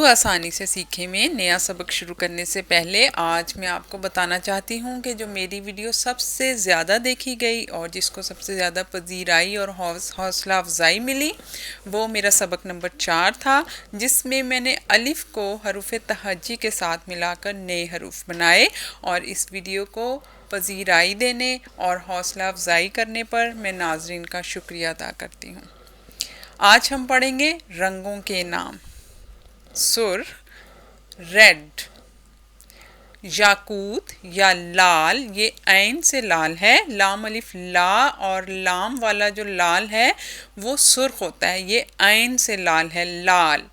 उर्दू आसानी से सीखे में नया सबक शुरू करने से पहले आज मैं आपको बताना चाहती हूँ कि जो मेरी वीडियो सबसे ज़्यादा देखी गई और जिसको सबसे ज़्यादा पजीराई और हौसला अफजाई मिली वो मेरा सबक नंबर 4 था, जिसमें मैंने अलिफ को हरूफ तहज्जी के साथ मिलाकर नए हरूफ बनाए। और इस वीडियो को पजीराई देने और हौसला अफजाई करने पर मैं नाजरीन का शुक्रिया अदा करती हूँ। आज हम पढ़ेंगे रंगों के नाम। सुर, रेड। याकूत या लाल, ये ऐन से लाल है। लाम अलिफ ला और लाम वाला जो लाल है वो सुर्ख होता है, ये ऐन से लाल है, लाल।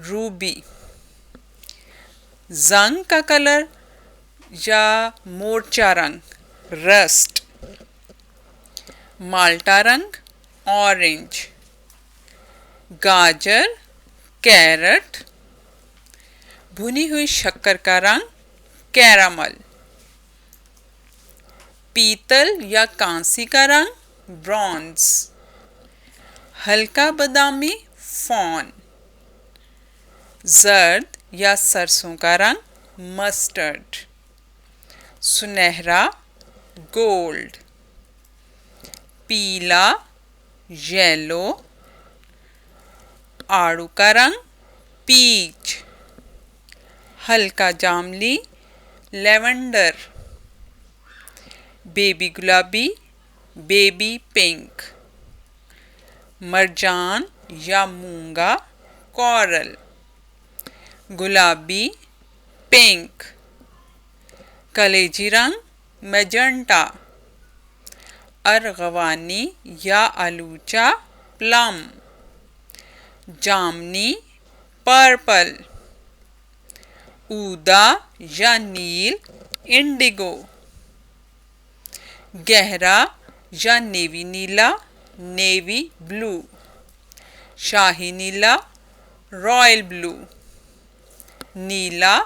रूबी। जंग का कलर या मोर्चा रंग, रस्ट। माल्टा रंग, ऑरेंज। गाजर, कैरट। भुनी हुई शक्कर का रंग, कैरामल। पीतल या कांसी का रंग, ब्रॉन्ज। हल्का बादामी, फॉन। जर्द या सरसों का रंग, मस्टर्ड। सुनहरा, गोल्ड। पीला, येलो। आड़ू का रंग, पीच। हल्का जामली, लेवेंडर। बेबी गुलाबी, बेबी पिंक। मरजान या मूंगा, कोरल। गुलाबी, पिंक। कलेजी रंग, मैजेंटा। अरगवानी या आलूचा, प्लम। जामनी, पर्पल। ऊदा या नील, इंडिगो। गहरा या नेवी नीला, नेवी ब्लू। शाही नीला, रॉयल ब्लू। नीला,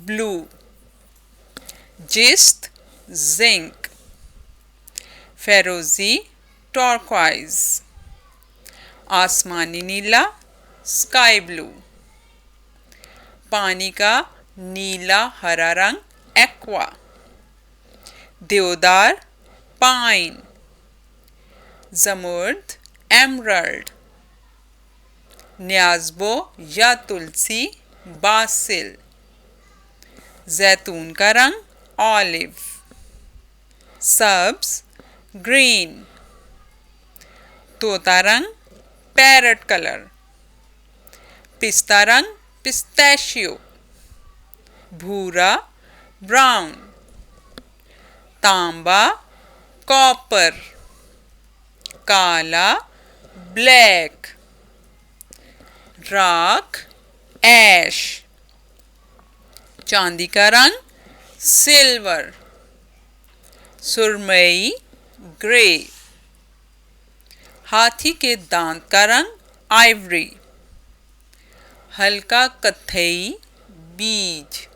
ब्लू। जिस्त, जिंक। फेरोजी, टॉर्क्वाइज। आसमानी नीला, स्काई ब्लू। पानी का नीला हरा रंग, एक्वा। देवदार, पाइन। जमुर्द, एमरल्ड। न्याज़बो या तुलसी, बासिल। जैतून का रंग, ऑलिव। सब्ज, ग्रीन। तोता रंग, पैरट कलर। पिस्ता रंग, पिस्ताशियो। भूरा, ब्राउन। तांबा, कॉपर। काला, ब्लैक। राख, ऐश। चांदी का रंग, सिल्वर। सुरमई, ग्रे। हाथी के दांत का रंग, आइवरी। हल्का कत्थई, बीज।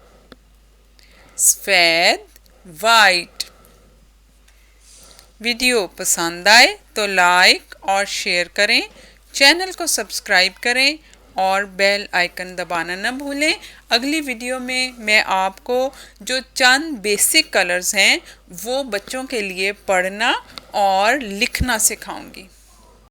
सफेद, वाइट। वीडियो पसंद आए तो लाइक और शेयर करें, चैनल को सब्सक्राइब करें और बेल आइकन दबाना न भूलें। अगली वीडियो में मैं आपको जो चंद बेसिक कलर्स हैं वो बच्चों के लिए पढ़ना और लिखना सिखाऊंगी।